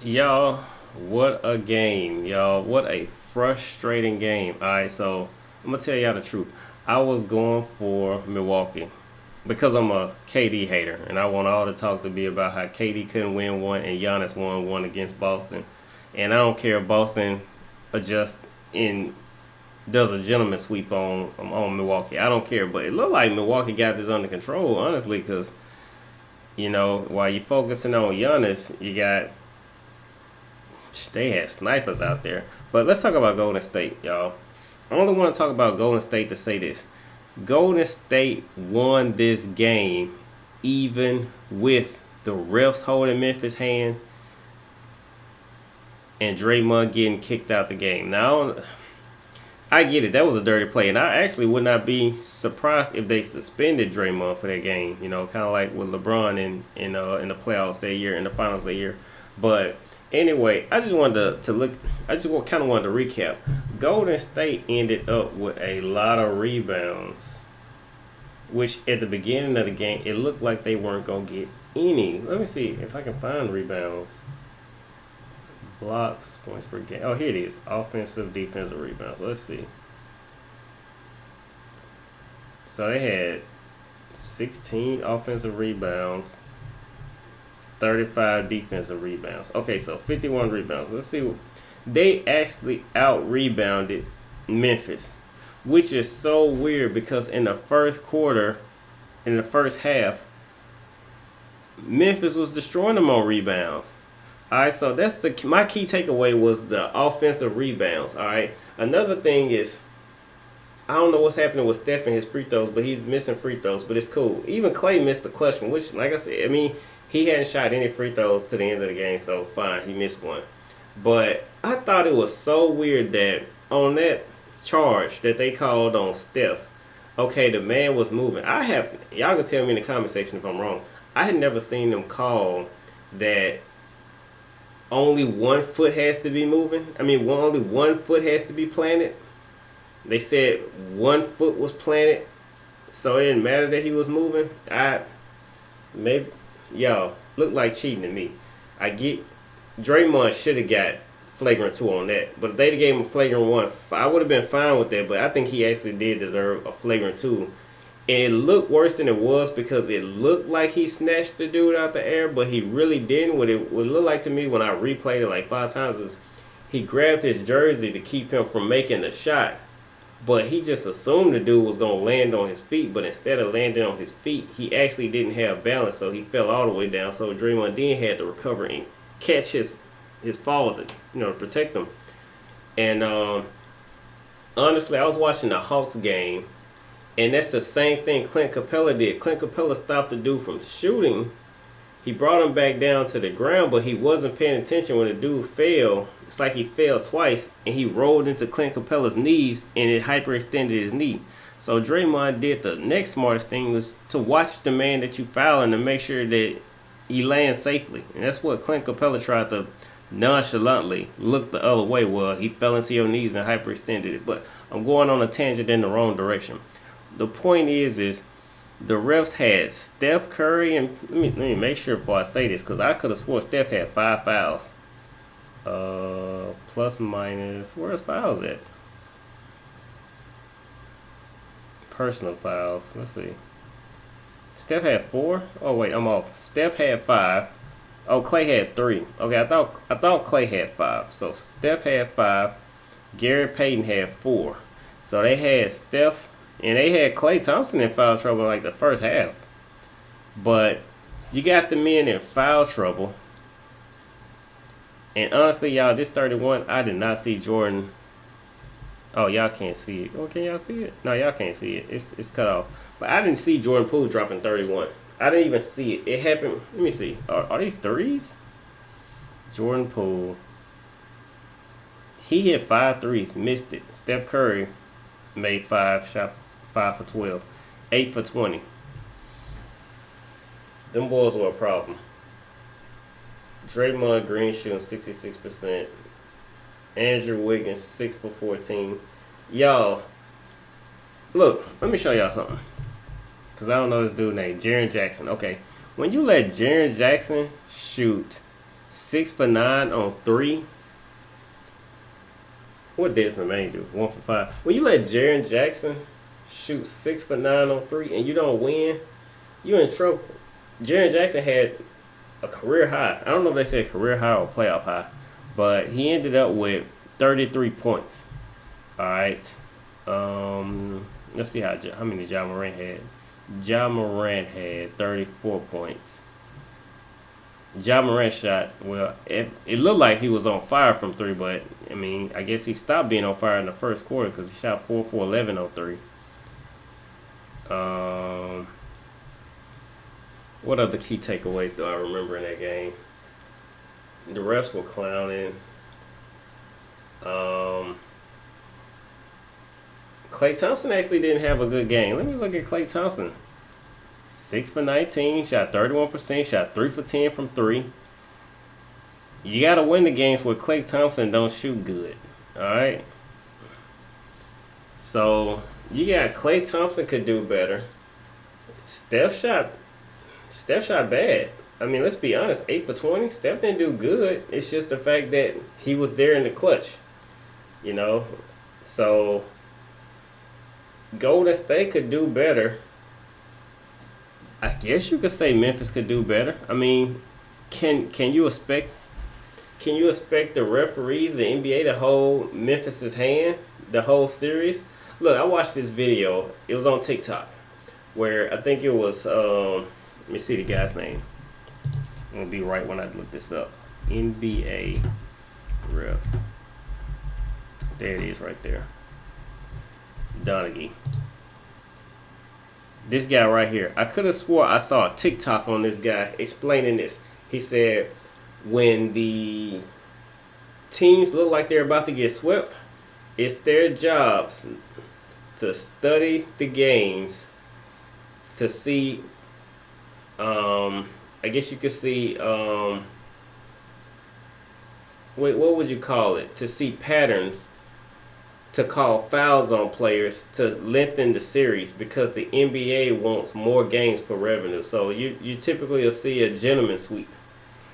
Y'all, what a game, y'all. What a frustrating game. Alright, so I'm gonna tell y'all the truth. I was going for Milwaukee because I'm a KD hater and I want all the talk to be about how KD couldn't win one and Giannis won one against Boston. And I don't care if Boston adjusts in does a gentleman sweep on Milwaukee. I don't care, but it looked like Milwaukee got this under control, honestly, because while you're focusing on Giannis, you got they had snipers out there. But let's talk about Golden State, y'all. I only want to talk about Golden State to say this. Golden State won this game even with the refs holding Memphis' hand and Draymond getting kicked out the game. Now, I get it. That was a dirty play. And I actually would not be surprised if they suspended Draymond for that game. Kind of like with LeBron in the playoffs that year, in the finals that year. But anyway, I just wanted to look. I just kind of wanted to recap. Golden State ended up with a lot of rebounds, which at the beginning of the game it looked like they weren't gonna get any. Let me see if I can find rebounds, blocks, points per game. Oh, here it is: offensive, defensive rebounds. Let's see. So they had 16 offensive rebounds, 35 defensive rebounds. Okay, so 51 rebounds. Let's see. They actually out rebounded Memphis, which is so weird because in the first quarter, in the first half, Memphis was destroying them on rebounds. All right, so that's my key takeaway was the offensive rebounds. All right, another thing is I don't know what's happening with Steph and his free throws, but he's missing free throws. But it's cool. Even Clay missed the clutch one, which, like I said, I mean, he hadn't shot any free throws to the end of the game, so fine, he missed one. But I thought it was so weird that on that charge that they called on Steph, okay, the man was moving. Y'all can tell me in the comment section if I'm wrong. I had never seen them call that only 1 foot has to be moving. I mean, only 1 foot has to be planted. They said 1 foot was planted, so it didn't matter that he was moving. Maybe y'all look like cheating to me. I get Draymond should have got flagrant 2 on that, but if they gave him a flagrant 1, I would have been fine with that. But I think he actually did deserve a flagrant 2. And it looked worse than it was because it looked like he snatched the dude out the air, but he really didn't. What it looked like to me when I replayed it like 5 times is he grabbed his jersey to keep him from making the shot. But he just assumed the dude was going to land on his feet. But instead of landing on his feet, he actually didn't have balance. So he fell all the way down. So Draymond then had to recover and catch his fall to protect him. And honestly, I was watching the Hawks game. And that's the same thing Clint Capella did. Clint Capella stopped the dude from shooting. He brought him back down to the ground, but he wasn't paying attention when the dude fell. It's like he fell twice, and he rolled into Clint Capella's knees, and it hyperextended his knee. So Draymond did the next smartest thing was to watch the man that you fouling to make sure that he lands safely. And that's what Clint Capella tried to nonchalantly look the other way. Well, he fell into your knees and hyperextended it. But I'm going on a tangent in the wrong direction. The point is the refs had Steph Curry, and let me make sure before I say this, because I could have sworn Steph had 5 fouls. Plus minus, where's fouls at? Personal fouls. Let's see. Steph had 4. Oh wait, I'm off. Steph had 5. Oh, Clay had 3. Okay, I thought Clay had 5. So Steph had 5. Gary Payton had 4. So they had Steph. And they had Klay Thompson in foul trouble like the first half. But you got the men in foul trouble. And honestly, y'all, this 31, I did not see Jordan. Oh, y'all can't see it. Oh, can y'all see it? No, y'all can't see it. It's cut off. But I didn't see Jordan Poole dropping 31. I didn't even see it. It happened. Let me see. Are these threes? Jordan Poole. He hit 5 threes. Missed it. Steph Curry made 5 shots. 5 for 12, 8 for 20. Them boys were a problem. Draymond Green shooting 66%. Andrew Wiggins 6 for 14. Y'all, look, let me show y'all something. Because I don't know this dude named Jaren Jackson. Okay, when you let Jaren Jackson shoot 6 for 9 on 3. What did Desmond Main do? 1 for 5. When you let Jaren Jackson shoot 6 for 9 on 3 and you don't win, you're in trouble. Jaren Jackson had a career high. I don't know if they said career high or playoff high, but he ended up with 33 points. All right. Let's see how many Ja Morant had. Ja Morant had 34 points. Ja Morant shot, well, it looked like he was on fire from 3, but, I mean, I guess he stopped being on fire in the first quarter because he shot 4 for 11 on 3. What other key takeaways do I remember in that game? The refs were clowning. Klay Thompson actually didn't have a good game. Let me look at Klay Thompson. 6 for 19, shot 31%, shot 3 for 10 from 3. You got to win the games where Klay Thompson don't shoot good. All right? So, you got Klay Thompson could do better. Steph shot bad. I mean, let's be honest, 8 for 20. Steph didn't do good. It's just the fact that he was there in the clutch. You know? So, Golden State could do better. I guess you could say Memphis could do better. I mean, can you expect the referees, the NBA, to hold Memphis's hand the whole series? Look, I watched this video. It was on TikTok, where I think it was. Let me see the guy's name. I'm gonna be right when I look this up. NBA ref. There it is, right there. Donaghy. This guy right here. I could have swore I saw a TikTok on this guy explaining this. He said when the teams look like they're about to get swept, it's their jobs to study the games to see, I guess you could see, what would you call it? To see patterns, to call fouls on players to lengthen the series because the NBA wants more games for revenue. So you typically will see a gentleman sweep.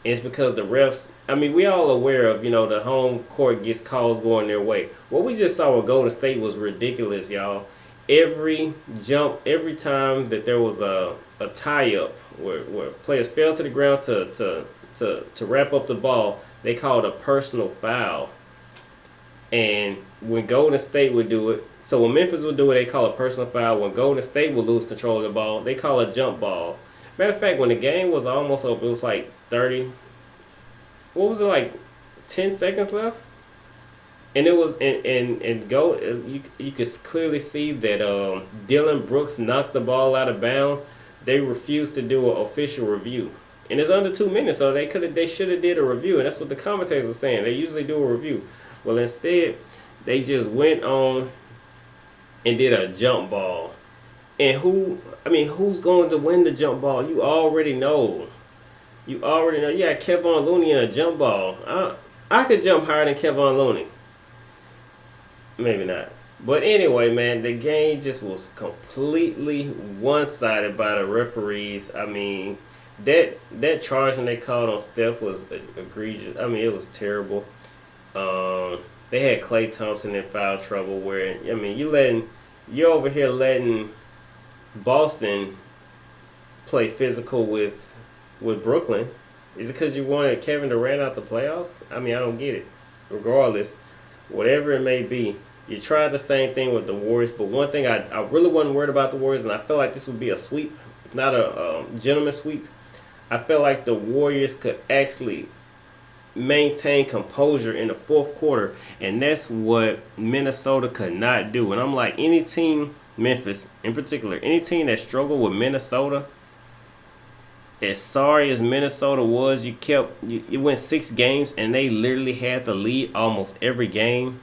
And it's because the refs, I mean, we all aware of, the home court gets calls going their way. What we just saw with Golden State was ridiculous, y'all. Every time that there was a tie-up where players fell to the ground to wrap up the ball, they called a personal foul. And when Golden State would do it, so when Memphis would do it, they call a personal foul. When Golden State would lose control of the ball, they call a jump ball. Matter of fact, when the game was almost over, it was like 30. What was it, like 10 seconds left? And it was you could clearly see that Dylan Brooks knocked the ball out of bounds. They refused to do an official review. And it's under 2 minutes, so they should have did a review, and that's what the commentators were saying. They usually do a review. Well, instead, they just went on and did a jump ball. And who's going to win the jump ball? You already know. You got Kevon Looney in a jump ball. I could jump higher than Kevon Looney. Maybe not. But anyway, man, the game just was completely one-sided by the referees. I mean, that charging they called on Steph was egregious. I mean, it was terrible. They had Klay Thompson in foul trouble where, I mean, you're over here letting Boston play physical with Brooklyn. Is it because you wanted Kevin Durant out the playoffs? I mean, I don't get it. Regardless, whatever it may be, you tried the same thing with the Warriors, but one thing I really wasn't worried about the Warriors, and I felt like this would be a sweep, not a gentleman sweep. I felt like the Warriors could actually maintain composure in the fourth quarter, and that's what Minnesota could not do. And I'm like, any team, Memphis in particular, any team that struggled with Minnesota, as sorry as Minnesota was, you went 6 games and they literally had the lead almost every game.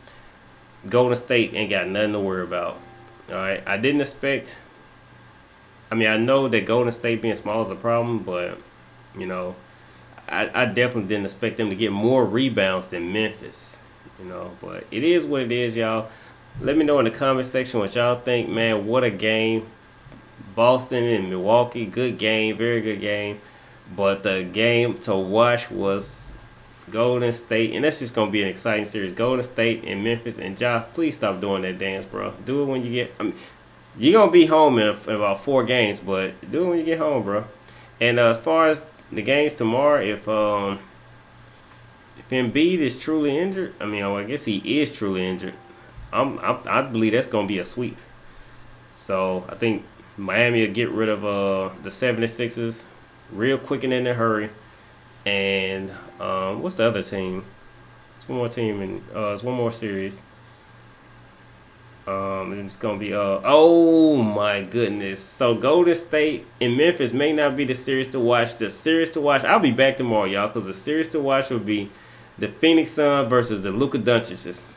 Golden State ain't got nothing to worry about. All right, I didn't expect. I mean, I know that Golden State being small is a problem, but I definitely didn't expect them to get more rebounds than Memphis, But it is what it is, y'all. Let me know in the comment section what y'all think, man. What a game. Boston and Milwaukee, good game, very good game. But the game to watch was Golden State, and that's just gonna be an exciting series. Golden State and Memphis, and Ja, please stop doing that dance, bro. Do it when you get. I mean, you're gonna be home in about 4 games, but do it when you get home, bro. And as far as the games tomorrow, if Embiid is truly injured, I mean, I guess he is truly injured. I believe that's gonna be a sweep. So I think Miami will get rid of the 76ers real quick and in a hurry. And what's the other team? It's one more team and it's one more series. And it's gonna be oh my goodness. So Golden State and Memphis may not be the series to watch. The series to watch, I'll be back tomorrow, y'all, because the series to watch will be the Phoenix Suns versus the Luka Doncic's.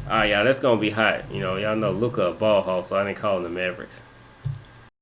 Alright, y'all, that's gonna be hot. You know, y'all know Luka a ball hawk, so I didn't call him the Mavericks.